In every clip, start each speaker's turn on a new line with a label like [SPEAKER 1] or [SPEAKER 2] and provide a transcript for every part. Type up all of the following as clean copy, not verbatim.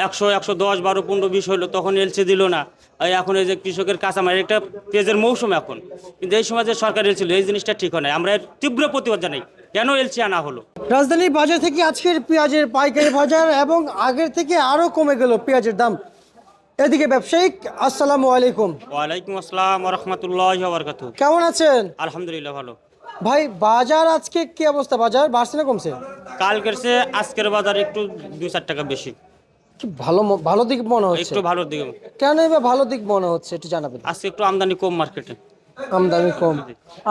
[SPEAKER 1] 100, 110, 12, 15, 20 হইলো, তখন এলসি দিল না। এখন এই যে কৃষকের কাঁচামাল, একটা পেঁয়াজের মৌসুম এখন, কিন্তু এই সময় যে সরকার এলসি, এই জিনিসটা ঠিক হয় না। আমরা এর তীব্র প্রতিবাদ জানাই, কেন এলসি আনা হলো।
[SPEAKER 2] রাজধানীর বাজার থেকে আজকের পেঁয়াজের পাইকারি বাজার এবং আগের থেকে আরো কমে গেল পেঁয়াজের দাম। এদিকে ব্যবসায়িক, আসসালামু আলাইকুম।
[SPEAKER 1] ওয়ালাইকুম আসসালাম রহমতুল্লাহ বারকাতু।
[SPEAKER 2] কেমন আছেন
[SPEAKER 1] আলহামদুলিল্লাহ ভালো।
[SPEAKER 2] ভাই? বাজার আজকে কি অবস্থা? বাজার বাড়ছে না কমছে?
[SPEAKER 1] কালকের চেয়ে আজকের বাজার একটু 2-4 টাকা বেশি,
[SPEAKER 2] কি ভালো ভালো দিক মনে হচ্ছে?
[SPEAKER 1] একটু ভালোর দিকে।
[SPEAKER 2] কেন এবার ভালো দিক মনে হচ্ছে একটু জানাবেন?
[SPEAKER 1] আজকে একটু আমদানি কম মার্কেটে।
[SPEAKER 2] আমদানি কম।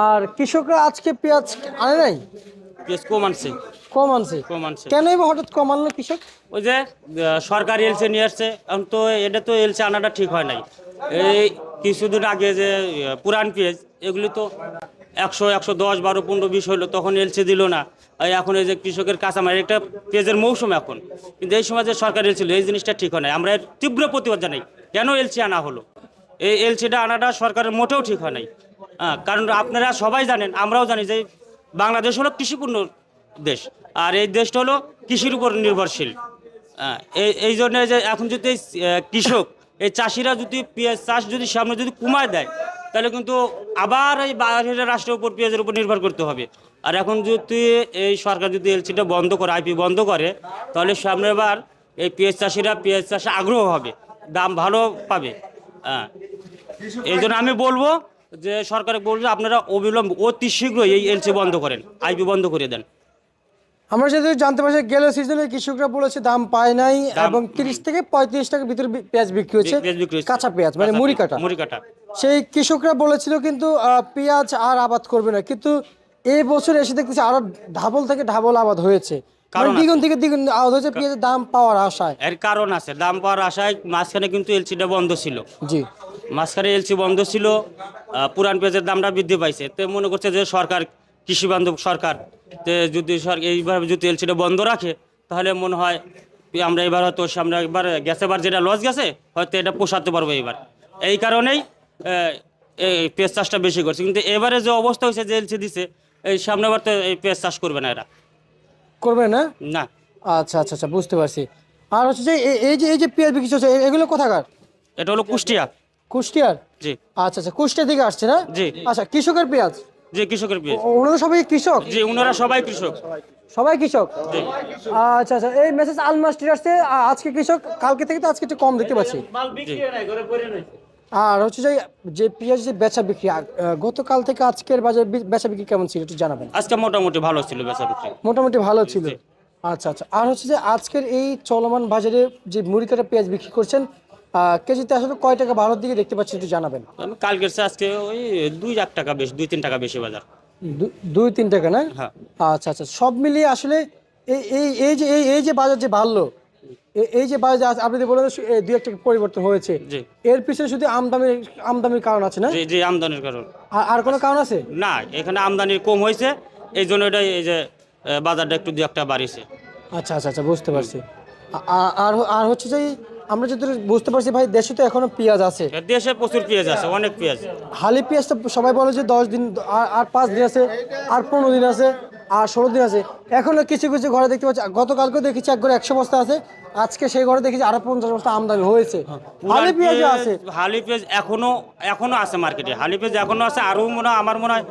[SPEAKER 2] আর কৃষকরা আজকে পেঁয়াজ আনে নাই?
[SPEAKER 1] পেঁয়াজ কম আনছে।
[SPEAKER 2] কম আনছে?
[SPEAKER 1] কম আনছে।
[SPEAKER 2] কেন এবার হঠাৎ কম আনলো কৃষক?
[SPEAKER 1] ওই যে সরকার এলসি নিয়ে আসছে, এখন তো এটা তো এলসি আনাটা ঠিক হয় নাই। এই কিছুদিন আগে যে পুরান পেঁয়াজ, এগুলি তো 100, 110, 12, 15, 20 হইলো, তখন এলসি দিল না। এখন এই যে কৃষকের কাঁচামাল, একটা পেঁয়াজের মৌসুম এখন, কিন্তু এই সময় যে সরকার এলসি, এই জিনিসটা ঠিক হয় না। আমরা এর তীব্র প্রতিবাদ জানাই, কেন এলসি আনা হলো। এই এলসিটা আনাটা সরকারের মোটেও ঠিক হয় নাই। কারণ আপনারা সবাই জানেন, আমরাও জানি যে বাংলাদেশ হলো কৃষিপূর্ণ দেশ, আর এই দেশটা হলো কৃষির উপর নির্ভরশীল। এই জন্য যে এখন যদি এই কৃষক, এই চাষিরা যদি পেঁয়াজ চাষ যদি সামনে যদি কমায় দেয়, তাহলে কিন্তু আবার এই বাইরের রাষ্ট্রের উপর, পেঁয়াজের উপর নির্ভর করতে হবে। আর এখন যদি এই সরকার যদি এলসিটা বন্ধ করে, আইপি বন্ধ করে, তাহলে সামনের বার এই পেঁয়াজ চাষিরা পেঁয়াজ চাষে আগ্রহ হবে, দাম ভালো পাবে। এই জন্য আমি বলবো যে সরকারকে বলবো, আপনারা অবিলম্ব অতি শীঘ্রই এই এলসি বন্ধ করেন, আইপি বন্ধ করে দেন।
[SPEAKER 2] আমরা যদি জানতে পারছি গেল সিজনে কৃষকরা বলেছে দাম পায় নাই এবং 30 থেকে 35 টাকার ভিতরে পেঁয়াজ বিক্রি হচ্ছে,
[SPEAKER 1] পেঁয়াজ বিক্রি হচ্ছে।
[SPEAKER 2] কাঁচা পেঁয়াজ মানে মুড়ি কাটা।
[SPEAKER 1] মুড়ি কাটা।
[SPEAKER 2] সেই কৃষকরা বলেছিল কিন্তু পেঁয়াজ আর আবাদ করবে না, কিন্তু এই বছর এসে দেখতেছি আরো ডাবল থেকে ডাবল আবাদ হয়েছে,
[SPEAKER 1] কারণ
[SPEAKER 2] দ্বিগুণ থেকে দ্বিগুণ আবাদ হয়েছে পেঁয়াজের দাম পাওয়ার আশায়।
[SPEAKER 1] এর কারণ আছে, দাম পাওয়ার আশায় মাঝখানে কিন্তু এলসিটা বন্ধ ছিল।
[SPEAKER 2] জি,
[SPEAKER 1] মাঝখানে এলসি বন্ধ ছিল, পুরান পেঁয়াজের দামটা বৃদ্ধি পাইছে। তো মনে করছে যে সরকার, কৃষি বান্ধব সরকার, তো যদি সরকার এইভাবে যদি এলসিটা বন্ধ রাখে, তাহলে মনে হয় আমরা এবার হয়তো সামনে একবার গেছে, বার যেটা লস গেছে হয়তো এটা পোষাতে পারবো এবার। এই কারণেই এই পেঁয়াজ চাষটা বেশি করছে। কিন্তু এবারে যে অবস্থা হয়েছে, যে এলসি দিছে, এই সামনে বার তো এই পেঁয়াজ চাষ করবে না এরা।
[SPEAKER 2] করবে না?
[SPEAKER 1] না।
[SPEAKER 2] আচ্ছা আচ্ছা আচ্ছা, বুঝতে পারছি। আর হচ্ছে যে এই যে পেঁয়াজ বিক্রি হচ্ছে এগুলো কোথাকার?
[SPEAKER 1] এটা হলো কুষ্টিয়া।
[SPEAKER 2] কুষ্টিয়ার?
[SPEAKER 1] জি।
[SPEAKER 2] আচ্ছা আচ্ছা, কুষ্টিয়া থেকে আসছে না?
[SPEAKER 1] জি।
[SPEAKER 2] আচ্ছা, কৃষকের পেঁয়াজ?
[SPEAKER 1] জি, কৃষকের পেঁয়াজ।
[SPEAKER 2] ওনারা সবাই কৃষক?
[SPEAKER 1] জি, ওনারা সবাই কৃষক।
[SPEAKER 2] সবাই কৃষক?
[SPEAKER 1] জি।
[SPEAKER 2] আচ্ছা আচ্ছা, এই মেসেজ আলমাস্টির আসছে আজকে কৃষক, কালকে থেকে তো আজকে একটু কম দেখতে পাচ্ছি।
[SPEAKER 1] জি।
[SPEAKER 2] আর হচ্ছে যে যে পেঁয়াজ যে বেচা বিক্রি গতকাল থেকে আজকের বাজার বেচা বিক্রি কেমন ছিল একটু জানাবেন?
[SPEAKER 1] আজকে মোটামুটি ভালো ছিল বেচা বিক্রি।
[SPEAKER 2] মোটামুটি ভালো ছিল।
[SPEAKER 1] জি।
[SPEAKER 2] আচ্ছা আচ্ছা, আর হচ্ছে যে আজকের এই চলমান বাজারে যে মুড়ি কাটা পেঁয়াজ বিক্রি করছেন, কেজিতে আসলে কয় টাকা ভালোর দিকে দেখতে পাচ্ছি একটু জানাবেন?
[SPEAKER 1] আমি কালকের চেয়ে আজকে ওই 2-1 টাকা বেশি, 2-3 টাকা বেশি বাজার।
[SPEAKER 2] 2-3 টাকা না?
[SPEAKER 1] হ্যাঁ।
[SPEAKER 2] আচ্ছা আচ্ছা, সব মিলিয়ে আসলে এই যে বাজার যে বাড়লো, এই যে বাজার আপনি যে বলেন 2-1 টাকা পরিবর্তন হয়েছে,
[SPEAKER 1] জি।
[SPEAKER 2] এর পিছনে শুধু আমদানির কারণ আছে না?
[SPEAKER 1] জি, জি, আমদানির কারণ।
[SPEAKER 2] আর কোনো কারণ আছে?
[SPEAKER 1] না, এখানে আমদানি কম হয়েছে, এই জন্য এটা এই যে বাজারটা একটু 2-1 বাড়িছে।
[SPEAKER 2] আচ্ছা আচ্ছা আচ্ছা, বুঝতে পারছি। আর আর হচ্ছে যে আমরা যদি বুঝতে পারছি ভাই, দেশে তো এখনো পেঁয়াজ আছে,
[SPEAKER 1] দেশে প্রচুর পেঁয়াজ আছে, অনেক পেঁয়াজ।
[SPEAKER 2] হালি পেঁয়াজ তো সবাই বলে যে 10 দিন, আর 5 দিন আছে, আর 15 দিন আছে, আর 16 দিন আছে। এখনো কিছু কিছু ঘরে দেখতে পাচ্ছি, গতকালকেও দেখেছি এক ঘরে 100 বস্তা আছে, আজকে সেই ঘরে দেখেছি আরো 50 বস্তা আমদানি হয়েছে। হালি পেঁয়াজ আছে?
[SPEAKER 1] হালি পেঁয়াজ এখনো আছে মার্কেটে, হালি পেঁয়াজ এখনো আছে। আরও মনে হয়, আমার মনে হয়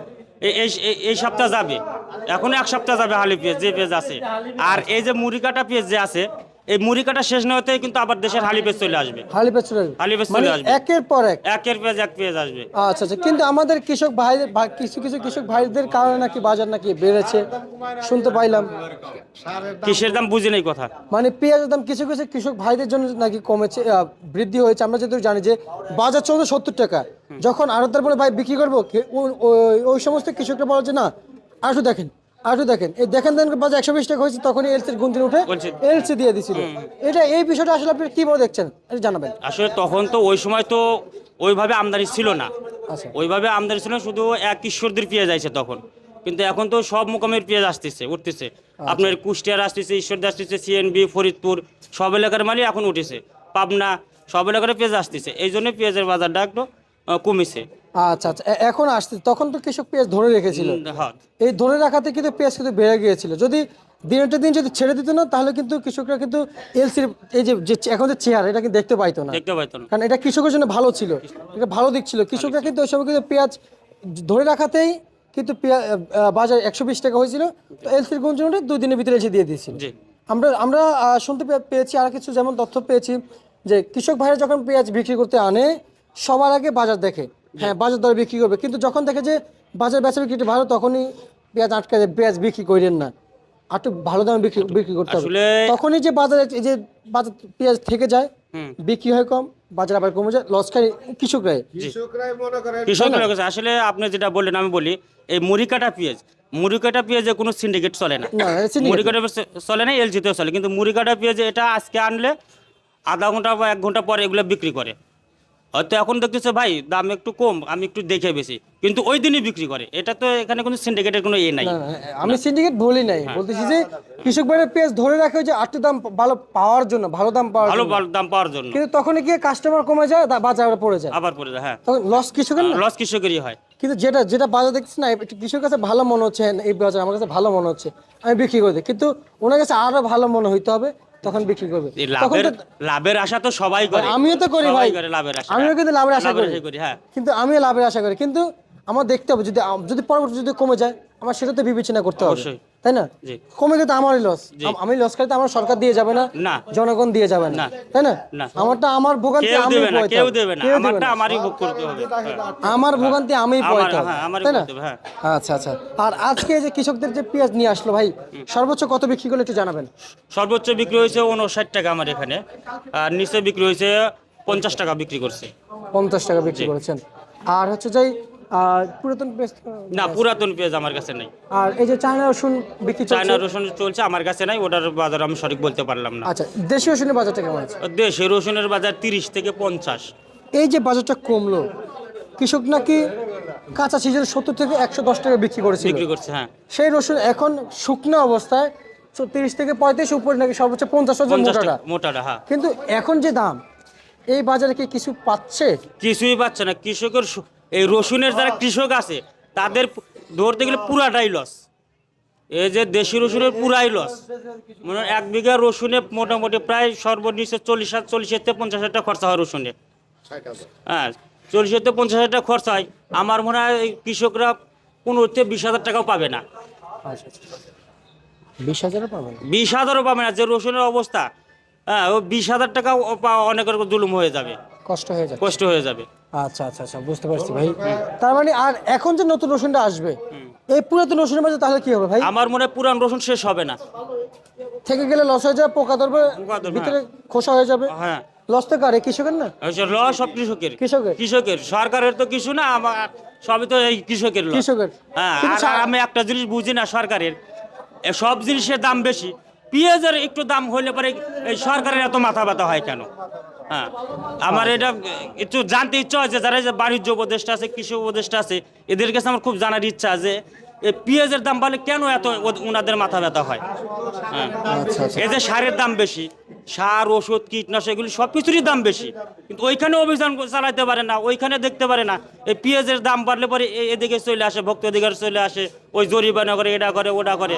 [SPEAKER 1] এই সপ্তাহ যাবে, এখনো 1 সপ্তাহ যাবে হালি পেঁয়াজ, যে পেঁয়াজ আছে। আর এই যে মুড়ি কাটা পেঁয়াজ যে আছে, এই মুড়ি কাটা শেষ না হতেই কিন্তু আবার দেশের হালি পেঁয়াজ চলে আসবে।
[SPEAKER 2] হালি পেঁয়াজ চলে আসবে?
[SPEAKER 1] হালি পেঁয়াজ
[SPEAKER 2] মানে
[SPEAKER 1] চলে আসবে,
[SPEAKER 2] একের পর এক?
[SPEAKER 1] একের পেঁয়াজ এক পেঁয়াজ আসবে।
[SPEAKER 2] আচ্ছা আচ্ছা, কিন্তু আমাদের কৃষক ভাইদের কিছু কিছু কৃষক ভাইদের কারণে নাকি বাজার নাকি বেড়েছে শুনতে পাইলাম।
[SPEAKER 1] কিসের দাম বুঝি নাই কথা।
[SPEAKER 2] মানে পেঁয়াজের দাম কিছু কিছু কৃষক ভাইদের জন্য নাকি কমেছে, বৃদ্ধি হয়েছে। আমরা যেহেতু জানি যে বাজার চলছে 70 টাকা, যখন আড়তদার বলে ভাই বিক্রি করবো, ওই সমস্ত কৃষকরা বলে যে না, আরটু দেখেন, আরটু দেখেন, এই দেখেন দেখেন বাজার 120 টাকা হয়েছে, তখনই এলসির গুঞ্জন উঠে
[SPEAKER 1] বলছি।
[SPEAKER 2] এলসি দিয়ে দিছিল। এই বিষয়টা আসলে আপনি কিভাবে দেখছেন এটা জানাবেন?
[SPEAKER 1] আসলে তখন তো ওই সময় তো ওইভাবে আমদানি ছিল না,
[SPEAKER 2] আচ্ছা
[SPEAKER 1] ওইভাবে আমদানি ছিল না, শুধু এক ঈশ্বরদের পেঁয়াজ আছে তখন। কিন্তু এখন তো সব মোকামের পেঁয়াজ আসতেছে, উঠতেছে। আপনার কুষ্টিয়ার আসতেছে, ঈশ্বরদী আসতেছে, সিএনবি, ফরিদপুর, সব এলাকার মালই এখন উঠেছে, পাবনা, সব এলাকার পেঁয়াজ আসতেছে। এই জন্য পেঁয়াজের বাজারটা একটু কমেছে।
[SPEAKER 2] আচ্ছা আচ্ছা, এখন আসছে, তখন তো কৃষক পেঁয়াজ ধরে রেখেছিল,
[SPEAKER 1] হ্যাঁ।
[SPEAKER 2] এই ধরে রাখাতে কিন্তু পেঁয়াজ কিন্তু বেড়ে গিয়েছিল। যদি দিনটা দিন যদি ছেড়ে দিত না তাহলে কিন্তু কৃষকরা কিন্তু এলসির এই যে এখন যে চেহারা এটা কিন্তু দেখতে পাইতো না,
[SPEAKER 1] দেখতে পাইতো না।
[SPEAKER 2] কারণ এটা কৃষকের জন্য ভালো ছিল, এটা ভালো দিক ছিল। কৃষকরা কিন্তু ওই সময় কিন্তু পেঁয়াজ ধরে রাখাতেই কিন্তু বাজার 120 টাকা হয়েছিল, তো এলসির গুঞ্জনটা 2 দিনের ভিতরে এসে দিয়ে দিয়েছিল।
[SPEAKER 1] জি
[SPEAKER 2] আমরা আমরা শুনতে পেয়েছি আর কিছু, যেমন তথ্য পেয়েছি যে কৃষক ভাইরা যখন পেঁয়াজ বিক্রি করতে আনে সবার আগে বাজার দেখে, হ্যাঁ বাজার দরে বিক্রি করবে, কিন্তু যখন দেখে যে বাজার বেচা বিক্রি ভালো তখনই পেঁয়াজ আটকে যায়, পেঁয়াজ বিক্রি করেন না, আর একটু ভালো দামে বিক্রি করতে হবে।
[SPEAKER 1] আসলে
[SPEAKER 2] তখনই যে বাজারে এই যে বাজার পেঁয়াজ থেকে যায়,
[SPEAKER 1] হুম।
[SPEAKER 2] বিক্রি হয় কম, বাজার আবার কমে যায়, লস খায় কৃষকরাই।
[SPEAKER 1] কৃষকের কাছে আসলে আপনি যেটা বললেন আমি বলি, এই মুড়ি কাটা পেঁয়াজে কোনো সিন্ডিকেট চলে না,
[SPEAKER 2] না syndicate
[SPEAKER 1] মুড়ি কাটা চলে না, এলজিতেও চলে, কিন্তু মুড়ি কাটা পেঁয়াজে এটা আজকে আনলে আধা ঘন্টা বা 1 ঘন্টা পরে এগুলো বিক্রি করে। হয়তো এখন দেখতেছে ভাই দাম একটু কম, আমি একটু দেখে বেশি, কিন্তু ওই দিনই বিক্রি করে। এটা তো এখানে কোনো সিন্ডিকেটের কোনো নাই।
[SPEAKER 2] না, আমি সিন্ডিকেট বলি নাই, বলতেছি যে কৃষক ভাইরা পেঁয়াজ ধরে রাখে ওই যে আটটু দাম ভালো পাওয়ার জন্য, ভালো দাম পাওয়ার
[SPEAKER 1] ভালো
[SPEAKER 2] জন্য।
[SPEAKER 1] ভালো দাম পাওয়ার জন্য
[SPEAKER 2] কিন্তু তখনই গিয়ে কাস্টমার কমে যায়, বাজার আবার পড়ে যায়,
[SPEAKER 1] আবার পরে যায়, হ্যাঁ
[SPEAKER 2] তখন লস কৃষকের না।
[SPEAKER 1] লস কৃষকেরই হয়।
[SPEAKER 2] কিন্তু যেটা বাজার দেখছি না, একটু কৃষকের কাছে ভালো মনে হচ্ছে, হ্যাঁ, এই বাজার আমার কাছে ভালো মনে হচ্ছে, আমি বিক্রি করে দিই, কিন্তু ওনার কাছে আরো ভালো মনে হইতে হবে, তখন বিক্রি করবে।
[SPEAKER 1] এই
[SPEAKER 2] তখন
[SPEAKER 1] লাভের আশা তো সবাই করে,
[SPEAKER 2] আমিও তো করি
[SPEAKER 1] সবাই
[SPEAKER 2] ভাই,
[SPEAKER 1] করে লাভের আশা,
[SPEAKER 2] আমিও কিন্তু লাভের আশা করি,
[SPEAKER 1] হ্যাঁ
[SPEAKER 2] কিন্তু আমিও লাভের আশা করি, কিন্তু আমার দেখতে হবে যদি যদি পরবর্তী যদি কমে যায় আমার সেটা তো বিবেচনা করতে হবে,
[SPEAKER 1] অবশ্যই।
[SPEAKER 2] তাই না?
[SPEAKER 1] জি।
[SPEAKER 2] কমে গেলে তো আমারই লস, আমি লস খাইতে আমার সরকার দিয়ে যাবে না,
[SPEAKER 1] না।
[SPEAKER 2] জনগণ দিয়ে যাবে না,
[SPEAKER 1] না।
[SPEAKER 2] তাই না?
[SPEAKER 1] না।
[SPEAKER 2] আমারটা আমার ভোগান্তি
[SPEAKER 1] কেউ
[SPEAKER 2] আমি
[SPEAKER 1] দেবে না,
[SPEAKER 2] পোহাইতে
[SPEAKER 1] কেউ
[SPEAKER 2] হবে।
[SPEAKER 1] দেবে না,
[SPEAKER 2] কেউ দেবে
[SPEAKER 1] আমারটা
[SPEAKER 2] না।
[SPEAKER 1] আমারই ভোগ করতে হবে, হ্যাঁ।
[SPEAKER 2] আমার ভোগান্তি আমি পোহাইতে হবে,
[SPEAKER 1] হ্যাঁ, আমারই
[SPEAKER 2] তাই না?
[SPEAKER 1] করতে হবে, হ্যাঁ।
[SPEAKER 2] আচ্ছা আচ্ছা। আর আজকে যে কৃষকদের যে পেঁয়াজ নিয়ে আসলো ভাই, সর্বোচ্চ কত বিক্রি করলে একটু জানাবেন।
[SPEAKER 1] সর্বোচ্চ বিক্রি হয়েছে 59 টাকা আমার এখানে, আর নিচে বিক্রি হয়েছে 50 টাকা বিক্রি করছে।
[SPEAKER 2] 50 টাকা বিক্রি করেছেন। আর হচ্ছে যে পুরাতন পেঁয়াজ
[SPEAKER 1] না, পুরাতন পেঁয়াজ আমার কাছে নেই।
[SPEAKER 2] আর এই যে চায়না রসুন বিক্রি চলছে,
[SPEAKER 1] চায়না রসুন চলছে আমার কাছে নাই, ওটার বাজার আমি সঠিক বলতে পারলাম না।
[SPEAKER 2] আচ্ছা দেশীয় রসুনের বাজারটা কেমন আছে?
[SPEAKER 1] দেশি রসুনের বাজার 30 থেকে 50
[SPEAKER 2] এই যে বাজারটা কমলো, কৃষক নাকি কাঁচা সিজন 70 থেকে 110 টাকা বিক্রি করেছিল,
[SPEAKER 1] বিক্রি করছে, হ্যাঁ
[SPEAKER 2] সেই রসুন এখন শুকনো অবস্থায় 30 থেকে 35 উপরে নাকি সর্বোচ্চ 50 হাজার
[SPEAKER 1] 50
[SPEAKER 2] মোটাটা,
[SPEAKER 1] টাকা মোটাটা, হ্যাঁ।
[SPEAKER 2] কিন্তু এখন যে দাম এই বাজারে কি কিছু পাচ্ছে?
[SPEAKER 1] কিছুই পাচ্ছে না কৃষকের। এই রসুনের যারা কৃষক আছে তাদের ধরতে গেলে পুরাটাই লস। এই যে দেশি রসুনের পুরাই লস, মানে 1 বিঘা রসুনে মোটামুটি প্রায় সর্বনিম্ন 40 থেকে 50 হাজার টাকা খরচা হয় রসুনে, হ্যাঁ 40 থেকে 50 হাজার টাকা খরচা হয়। আমার মনে হয় এই কৃষকরা 15 থেকে 20 হাজার টাকাও পাবে না,
[SPEAKER 2] 20,000 পাবেন?
[SPEAKER 1] 20,000ও পাবে না। যে রসুনের অবস্থা, হ্যাঁ ও 20,000 টাকাও অনেকের জুলুম হয়ে যাবে,
[SPEAKER 2] কষ্ট হয়ে যায়।
[SPEAKER 1] কষ্ট হয়ে যাবে।
[SPEAKER 2] আচ্ছা আচ্ছা আচ্ছা, বুঝতে পারছি ভাই। তার মানে আর এখন যে নতুন রসুনটা আসবে, এই পুরাতন রসুনের মাঝে তাহলে কি হবে ভাই?
[SPEAKER 1] আমার মনে হয় পুরান রসুন শেষ হবে না,
[SPEAKER 2] থেকে গেলে লস হয়ে যাবে, পোকা ধরবে,
[SPEAKER 1] পোকা ধরবে,
[SPEAKER 2] ভিতরে খোসা হয়ে যাবে,
[SPEAKER 1] হ্যাঁ
[SPEAKER 2] লস তো কারে? কৃষকের না?
[SPEAKER 1] লস সব কৃষকের,
[SPEAKER 2] কৃষকের।
[SPEAKER 1] কৃষকের, সরকারের তো কিছু না, আমার সবই তো এই কৃষকের loss।
[SPEAKER 2] কৃষকের।
[SPEAKER 1] হ্যাঁ,
[SPEAKER 2] কিন্তু
[SPEAKER 1] আর আমি একটা জিনিস বুঝি না, সরকারের সব জিনিসের দাম বেশি, পেঁয়াজের একটু দাম হইলে পরে এই সরকারের এত মাথা ব্যথা হয় কেন? হ্যাঁ, আমার এটা একটু জানতে ইচ্ছা হয় যে যারা যে বাণিজ্য উপদেষ্টা আছে, কৃষি উপদেষ্টা আছে, এদের কাছে আমার খুব জানার ইচ্ছা যে এই পেঁয়াজের দাম বাড়লে কেন এত ওনাদের মাথা ব্যথা হয়? হ্যাঁ,
[SPEAKER 2] আচ্ছা আচ্ছা।
[SPEAKER 1] এই যে সারের দাম বেশি, সার ওষুধ কীটনাশক এগুলি সব কিছুরই দাম বেশি, কিন্তু ওইখানে অভিযান চালাতে পারে না, ওইখানে দেখতে পারে না। এই পেঁয়াজের দাম বাড়লে পরে এদিকে চলে আসে, ভক্ত অধিকার চলে আসে, ওই জরিমানা করে, এটা করে ওটা করে।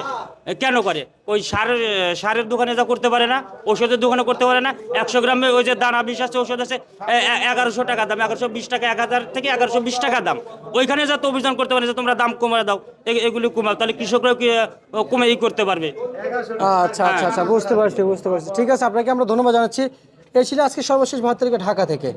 [SPEAKER 1] কেন করে? ওই সারের দোকানে যা করতে পারে না, ওষুধের দোকানে করতে পারে না। 100 গ্রামে ওই যে দানা বিষ আছে, ওষুধ আছে 1100 টাকা দাম, 1120 টাকা, 1000 থেকে 1120 টাকা দাম। ওইখানে যাতে অভিযান করতে পারে যে তোমরা দাম কমিয়ে দাও, এগুলি কমাও, তাহলে কৃষকরাও কি কমে করতে পারবে।
[SPEAKER 2] আচ্ছা আচ্ছা আচ্ছা, বুঝতে পারছি বুঝতে পারছি। ঠিক আছে, আপনাকে আমরা ধন্যবাদ জানাচ্ছি। এই ছিল আজকে সর্বশেষ 72 ঢাকা থেকে।